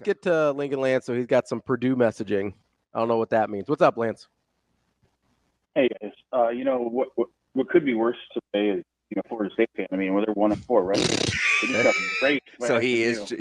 let's get to Lincoln Lance. So he's got some Purdue messaging. I don't know what that means. What's up, Lance? Hey guys, what could be worse today is Florida State fan. I mean, they're 1-4, right? They just got great. So he is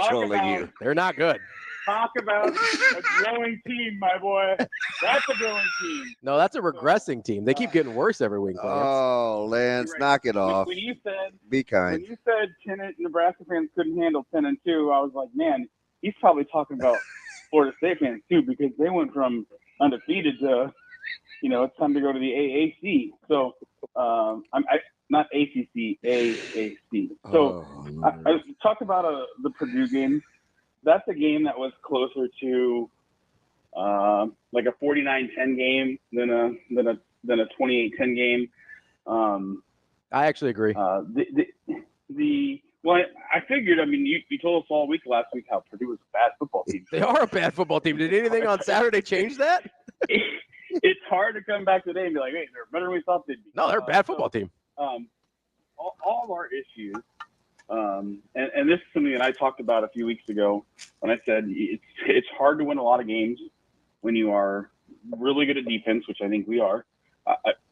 trolling you. They're not good. Talk about a growing team, my boy. That's a growing team. No, that's a regressing team. They keep getting worse every week. Lance. Oh, Lance, Right. knock it off. When you said Be kind. When you said Nebraska fans couldn't handle 10-2, I was like, man, he's probably talking about Florida State fans too, because they went from undefeated to, it's time to go to the AAC. So, not ACC, AAC. So, I talked about the Purdue game. That's a game that was closer to like a 49-10 game than a 28-10 game. I actually agree. Well, I figured. I mean, you told us all week last week how Purdue was a bad football team. They are a bad football team. Did anything on Saturday change that? It's hard to come back today and be like, hey, they're better than we thought they'd be. No, they're a bad football team. All of our issues, and this is something that I talked about a few weeks ago when I said it's hard to win a lot of games when you are really good at defense, which I think we are.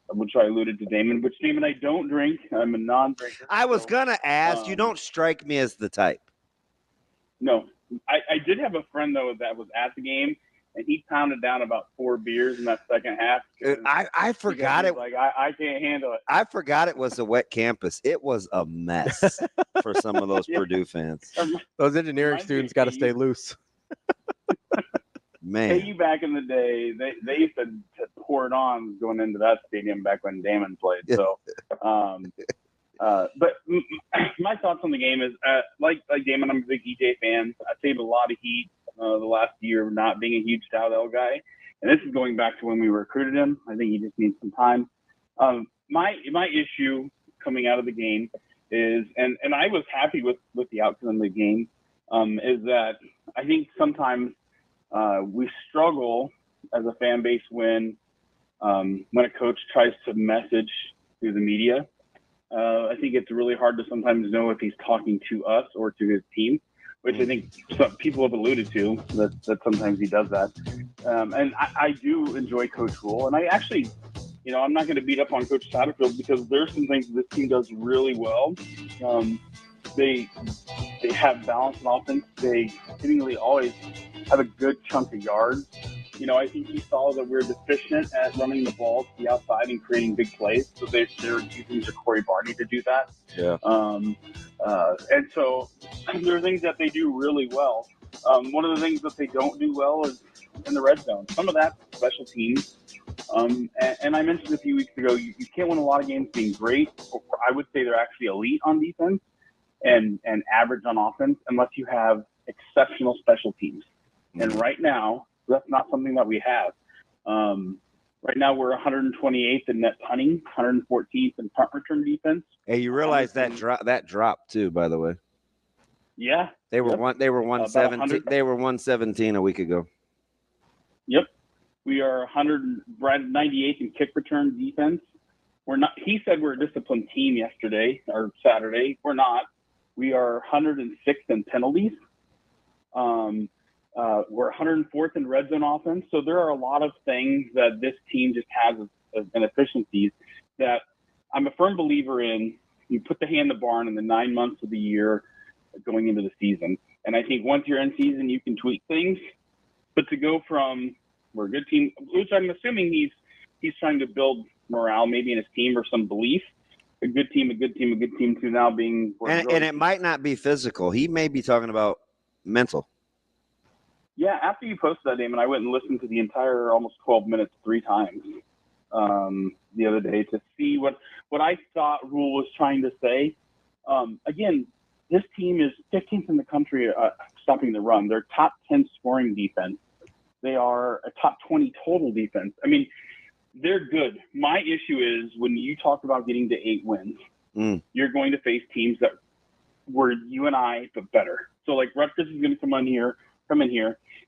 Which I alluded to Damon, which Damon, I don't drink. I'm a non-drinker. I was going to ask, you don't strike me as the type. No. I did have a friend, though, that was at the game, and he pounded down about 4 beers in that second half. I forgot it. Like, I can't handle it. I forgot it was a wet campus. It was a mess for some of those Purdue fans. Those engineering students got to stay loose. Man. KU back in the day, they used to pour it on going into that stadium back when Damon played. So, but my thoughts on the game is, like Damon, I'm a big EJ fan. I saved a lot of heat the last year not being a huge Dowdell guy. And this is going back to when we recruited him. I think he just needs some time. My issue coming out of the game is, and I was happy with the outcome of the game, is that I think sometimes we struggle as a fan base when a coach tries to message through the media. I think it's really hard to sometimes know if he's talking to us or to his team, which I think some people have alluded to that sometimes he does that. And I do enjoy Coach Rule, and I actually, I'm not going to beat up on Coach Satterfield because there's some things this team does really well. They have balance in offense. They seemingly always have a good chunk of yards. I think he saw that we're deficient at running the ball to the outside and creating big plays. So they're using Ja'Cory Barney to do that. Yeah. And so there are things that they do really well. One of the things that they don't do well is in the red zone. Some of that's special teams. And I mentioned a few weeks ago, you can't win a lot of games being great. I would say they're actually elite on defense and average on offense unless you have exceptional special teams. And right now, that's not something that we have. Right now, we're 128th in net punting, 114th in punt return defense. Hey, you realize that dropped too, by the way. Yeah, they were 117. They were 117 a week ago. Yep, we are 98th in kick return defense. We're not. He said we're a disciplined team yesterday or Saturday. We're not. We are 106th in penalties. We're 104th in red zone offense. So there are a lot of things that this team just has as inefficiencies that I'm a firm believer in. You put the hay in the barn in the 9 months of the year going into the season. And I think once you're in season, you can tweak things. But to go from we're a good team, which I'm assuming he's trying to build morale maybe in his team or some belief. A good team, to now being and it might not be physical. He may be talking about mental. Yeah, after you posted that, Damon, I went and listened to the entire almost 12 minutes 3 times the other day to see what I thought Rule was trying to say. Again, this team is 15th in the country stopping the run. They're top 10 scoring defense. They are a top 20 total defense. I mean, they're good. My issue is when you talk about getting to 8 wins, you're going to face teams that were you and I, but better. So, like, Rutgers is going to come in here,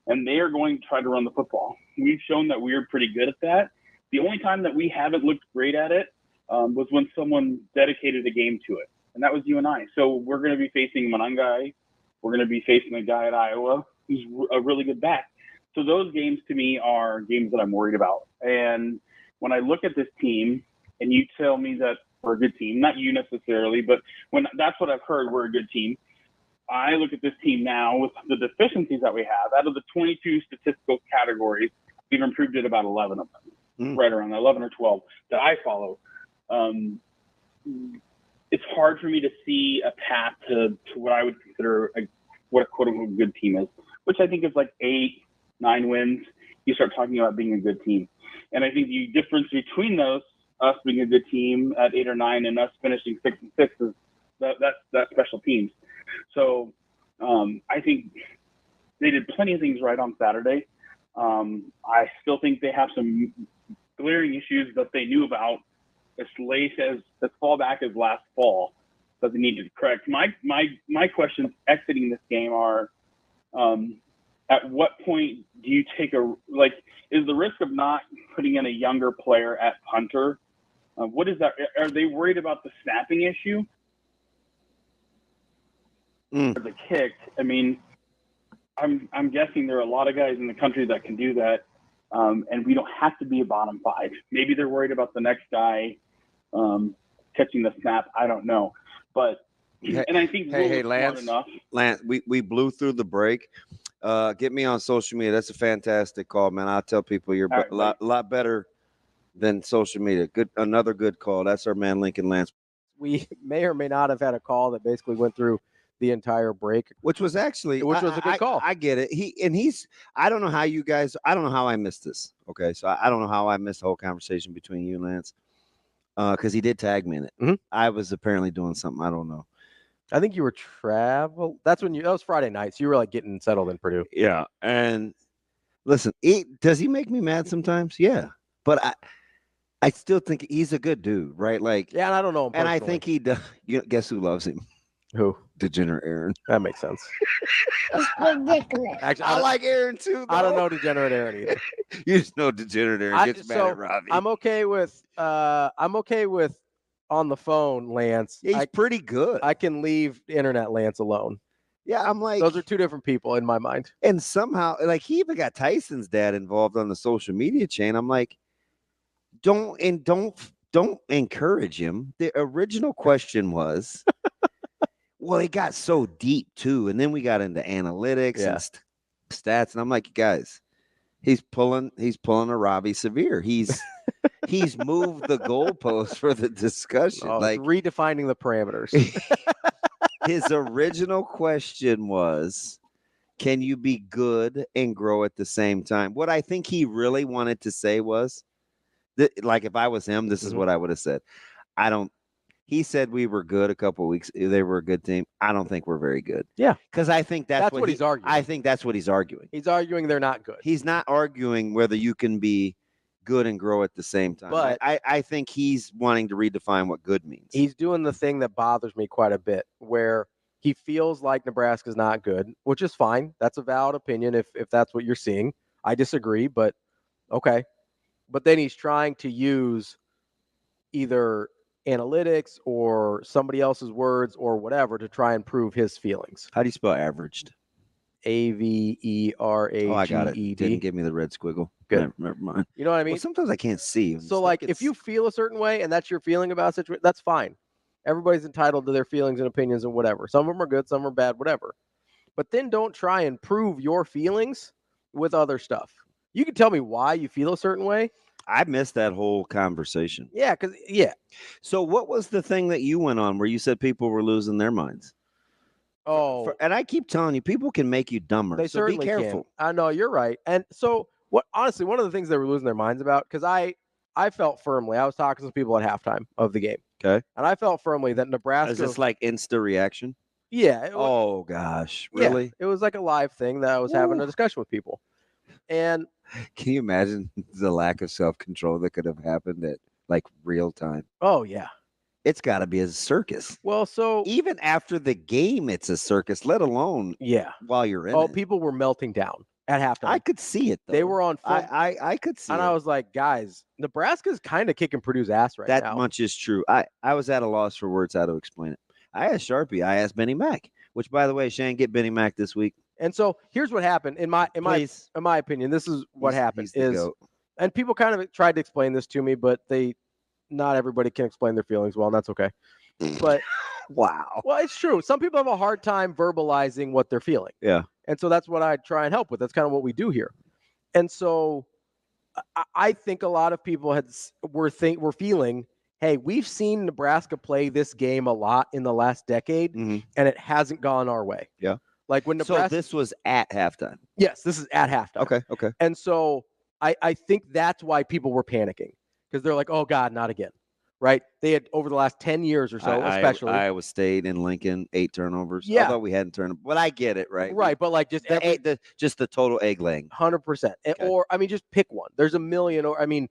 and they are going to try to run the football. We've shown that we're pretty good at that. The only time that we haven't looked great at it was when someone dedicated a game to it, and that was you and I. So we're going to be facing Monangai we're going to be facing a guy at Iowa who's a really good back. So those games to me are games that I'm worried about. And when I look at this team and you tell me that we're a good team, not you necessarily, but when that's what I've heard, we're a good team. I look at this team now with the deficiencies that we have. Out of the 22 statistical categories, we've improved at about 11 of them, right around 11 or 12 that I follow. It's hard for me to see a path to what I would consider what a quote-unquote good team is, which I think is like 8, 9 wins. You start talking about being a good team. And I think the difference between those, us being a good team at 8 or 9 and us finishing 6 and 6 is that's special teams. So I think they did plenty of things right on Saturday. I still think they have some glaring issues that they knew about as far back as last fall that they needed to correct. My questions exiting this game are, at what point do you take is the risk of not putting in a younger player at punter? What is that? Are they worried about the snapping issue? Or the kick? I mean, I'm guessing there are a lot of guys in the country that can do that, and we don't have to be a bottom 5. Maybe they're worried about the next guy catching the snap. I don't know, but and I think hey Lance, smart enough. Lance, we blew through the break. Get me on social media. That's a fantastic call, man. I'll tell people you're a lot better than social media. Another good call. That's our man Lincoln Lance. We may or may not have had a call that basically went through the entire break, which was a good call. I get it. I don't know how you guys. I don't know how I missed this. Okay, so I don't know how I missed the whole conversation between you and Lance, because he did tag me in it. Mm-hmm. I was apparently doing something. I don't know. I think you were travel. That was Friday night, so you were like getting settled in Purdue. Yeah, and listen, does he make me mad sometimes? Yeah, but I still think he's a good dude, right? Like, yeah, and I don't know him personally. And I think he does. Guess who loves him? Who? Degenerate Aaron. That makes sense. It's ridiculous. Actually, I like Aaron too, though. I don't know Degenerate Aaron either. You just know Degenerate Aaron gets mad at Ravi. I'm okay with on the phone Lance. Yeah, he's pretty good. I can leave internet Lance alone. Yeah, I'm like, those are two different people in my mind. And somehow, like, he even got Tyson's dad involved on the social media chain. I'm like, don't encourage him. The original question was, well, it got so deep too, and then we got into analytics and stats, and I'm like, guys, he's pulling a Ravi Severe. He's moved the goalpost for the discussion. Like redefining the parameters. His original question was, can you be good and grow at the same time? What I think he really wanted to say was that, like, if I was him, this is what I would have said. He said we were good a couple of weeks. They were a good team. I don't think we're very good. Yeah. Because I think that's what he's arguing. I think that's what he's arguing. He's arguing they're not good. He's not arguing whether you can be good and grow at the same time. But I think he's wanting to redefine what good means. He's doing the thing that bothers me quite a bit, where he feels like Nebraska's not good, which is fine. That's a valid opinion if that's what you're seeing. I disagree, but okay. But then he's trying to use either analytics or somebody else's words or whatever to try and prove his feelings. How do you spell averaged? Averaged. Oh, I got it. Didn't give me the red squiggle. Good. Never mind. You know what I mean? Well, sometimes I can't see. So, like, if you feel a certain way and that's your feeling about a situation, that's fine. Everybody's entitled to their feelings and opinions and whatever. Some of them are good, some are bad, whatever. But then don't try and prove your feelings with other stuff. You can tell me why you feel a certain way. I missed that whole conversation. Yeah, So what was the thing that you went on where you said people were losing their minds? Oh, and I keep telling you, people can make you dumber. They so certainly be careful. Can. I know, you're right. And so honestly, one of the things they were losing their minds about, because I felt firmly, I was talking to some people at halftime of the game. Okay. And I felt firmly that Nebraska. Is this like Insta reaction? Yeah. Oh gosh. Really? Yeah, it was like a live thing that I was having a discussion with people. And can you imagine the lack of self-control that could have happened at like real time? Oh yeah. It's got to be a circus. Well, so even after the game, it's a circus, let alone while you're in it. People were melting down at halftime. I could see it, though. They were on full. I could see it. And I was like, guys, Nebraska's kind of kicking Purdue's ass right now. That much is true. I was at a loss for words how to explain it. I asked Sharpie. I asked Benny Mack. Which, by the way, Shane, get Benny Mac this week. And so here's what happened in my Please. opinion. This is what happened He's the is, GOAT. and people kind of tried to explain this to me, but not everybody can explain their feelings well, and that's okay. But Wow. well, it's true. Some people have a hard time verbalizing what they're feeling. Yeah. And so that's what I try and help with. That's kind of what we do here. And so I think a lot of people were feeling, hey, we've seen Nebraska play this game a lot in the last decade, Mhm. and it hasn't gone our way. Yeah. Like when Nebraska. So this was at halftime. Yes, this is at halftime. Okay. And so I think that's why people were panicking, because they're like, oh, God, not again. Right? They had, over the last 10 years or so, especially. Iowa State and Lincoln, 8 turnovers. Yeah. Although we hadn't turned, but I get it, right? Right, but like just just the total egg laying. 100%. Okay. Or, I mean, just pick one. There's a million, or, I mean,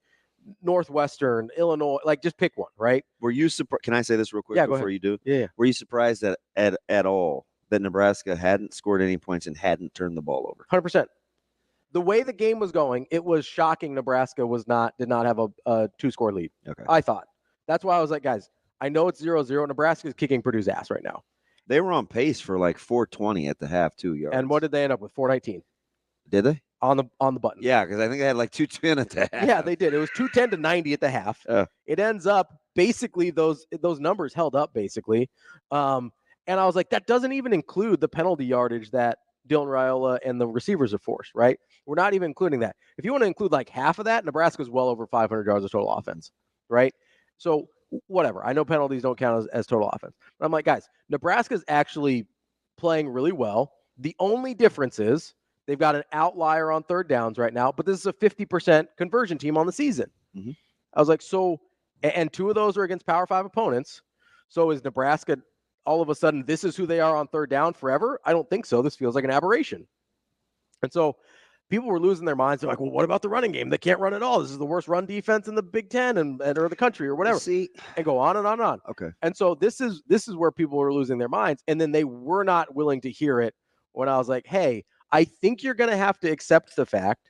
Northwestern, Illinois, like just pick one, right? Were you surprised? Can I say this real quick before you do? Yeah. Were you surprised at all that Nebraska hadn't scored any points and hadn't turned the ball over? 100%. The way the game was going, it was shocking Nebraska did not have a 2-score lead. Okay. I thought. That's why I was like, guys, I know it's 0-0. Nebraska's kicking Purdue's ass right now. They were on pace for like 420 at the half, 2 yards. And what did they end up with? 419. Did they? On the button. Yeah, because I think they had like 210 at the half. Yeah, they did. It was 210 to 90 at the half. It ends up basically those numbers held up basically. And I was like, that doesn't even include the penalty yardage that Dylan Raiola and the receivers have forced, right? We're not even including that. If you want to include like half of that, Nebraska's well over 500 yards of total offense, right? So whatever. I know penalties don't count as total offense. But I'm like, guys, Nebraska's actually playing really well. The only difference is they've got an outlier on third downs right now, but this is a 50% conversion team on the season. Mm-hmm. I was like, so, and 2 of those are against Power 5 opponents. So is Nebraska all of a sudden, this is who they are on third down forever? I don't think so. This feels like an aberration. And so people were losing their minds. They're like, well, what about the running game? They can't run at all. This is the worst run defense in the Big Ten or the country or whatever. See, and go on and on and on. Okay. And so this is where people were losing their minds. And then they were not willing to hear it when I was like, hey, I think you're going to have to accept the fact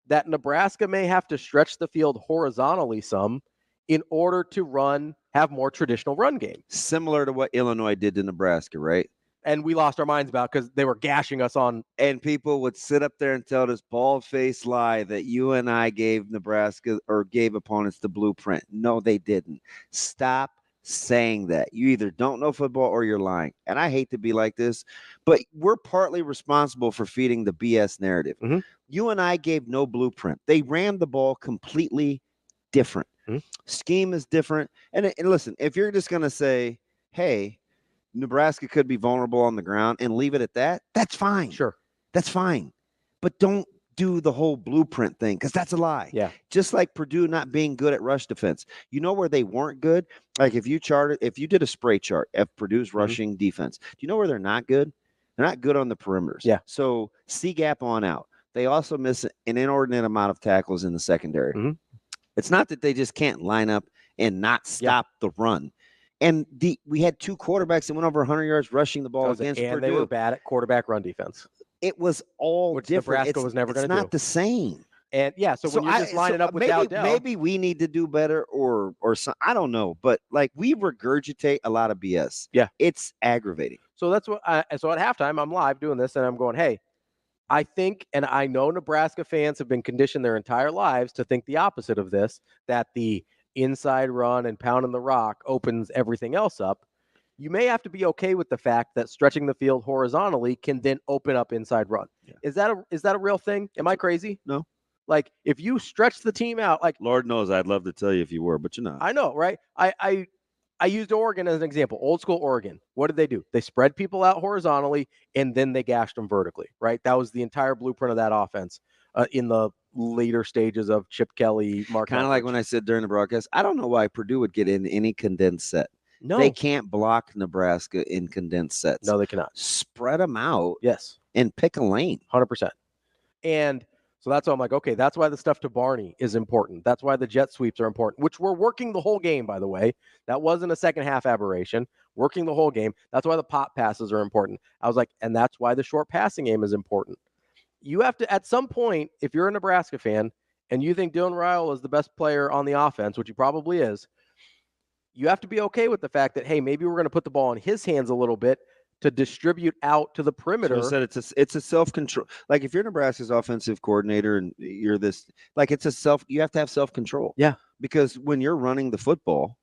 that Nebraska may have to stretch the field horizontally some in order to have more traditional run game. Similar to what Illinois did to Nebraska, right? And we lost our minds about because they were gashing us on. And people would sit up there and tell this bald-faced lie that you and I gave Nebraska or gave opponents the blueprint. No, they didn't. Stop saying that. You either don't know football or you're lying. And I hate to be like this, but we're partly responsible for feeding the BS narrative. Mm-hmm. You and I gave no blueprint. They ran the ball completely different. Mm-hmm. Scheme is different. And listen, if you're just going to say, hey, Nebraska could be vulnerable on the ground and leave it at that, that's fine. Sure. That's fine. But don't do the whole blueprint thing because that's a lie. Yeah. Just like Purdue not being good at rush defense. You know where they weren't good? Like if you did a spray chart of Purdue's rushing defense, do you know where they're not good? They're not good on the perimeters. Yeah. So C gap on out. They also miss an inordinate amount of tackles in the secondary. Mm-hmm. It's not that they just can't line up and not stop the run. And we had 2 quarterbacks that went over 100 yards rushing the ball against Purdue. And they were bad at quarterback run defense. It was all which different. Nebraska was never going to do. It's not the same. And yeah, so when you just line it up with Dowdell, maybe we need to do better or some, I don't know, but like we regurgitate a lot of BS. Yeah, it's aggravating. So that's what. So at halftime, I'm live doing this, and I'm going, hey, I think, and I know Nebraska fans have been conditioned their entire lives to think the opposite of this, that the inside run and pounding the rock opens everything else up. You may have to be okay with the fact that stretching the field horizontally can then open up inside run. Yeah. Is that a real thing? Am I crazy? No. Like if you stretch the team out, like Lord knows I'd love to tell you if you were, but you're not. I know, right? I used Oregon as an example. Old school Oregon. What did they do? They spread people out horizontally and then they gashed them vertically, right? That was the entire blueprint of that offense in the later stages of Chip Kelly, Mark. Kind of like when I said during the broadcast, I don't know why Purdue would get in any condensed set. No, they can't block Nebraska in condensed sets. No, they cannot. Spread them out. Yes. And pick a lane. 100%. And so that's why I'm like, okay, that's why the stuff to Barney is important. That's why the jet sweeps are important, which we're working the whole game, by the way. That wasn't a second half aberration. Working the whole game. That's why the pop passes are important. I was like, and that's why the short passing game is important. You have to, at some point, if you're a Nebraska fan and you think Dylan Raiola is the best player on the offense, which he probably is, you have to be okay with the fact that, hey, maybe we're going to put the ball in his hands a little bit to distribute out to the perimeter. So it's a self-control. Like if you're Nebraska's offensive coordinator and you're this, like you have to have self-control. Yeah. Because when you're running the football,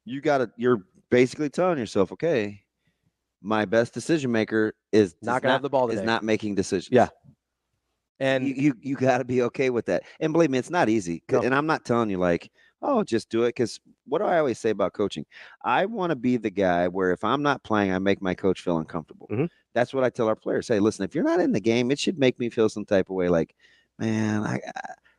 you're basically telling yourself, okay, my best decision maker is not gonna have the ball today. Is not making decisions. Yeah. And you got to be okay with that. And believe me, it's not easy. No. And I'm not telling you like, oh, just do it. Because what do I always say about coaching? I want to be the guy where if I'm not playing, I make my coach feel uncomfortable. Mm-hmm. That's what I tell our players. Hey, listen, if you're not in the game, it should make me feel some type of way. Like, man,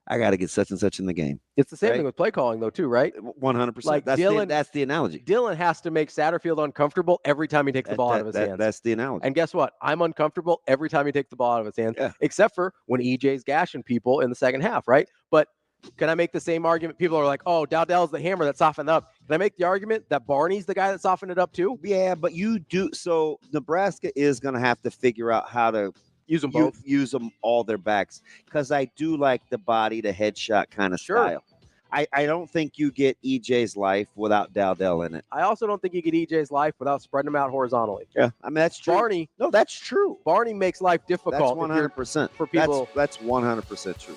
I got to get such and such in the game. It's the same thing with play calling, though, too, right? 100%. Like that's the analogy. Dylan has to make Satterfield uncomfortable every time he takes the ball out of his hands. That's the analogy. And guess what? I'm uncomfortable every time he takes the ball out of his hands, except for when EJ's gashing people in the second half, right? But can I make the same argument? People are like, oh, Dowdell's the hammer that softened up. Can I make the argument that Barney's the guy that softened it up too? Yeah, but you do. So Nebraska is going to have to figure out how to use them both. Use them all their backs, because I do like the body to headshot kind of style. I don't think you get EJ's life without Dowdell in it. I also don't think you get EJ's life without spreading them out horizontally. Yeah, I mean, that's true. Barney. No, that's true. Barney makes life difficult. That's 100% for people. That's 100% true.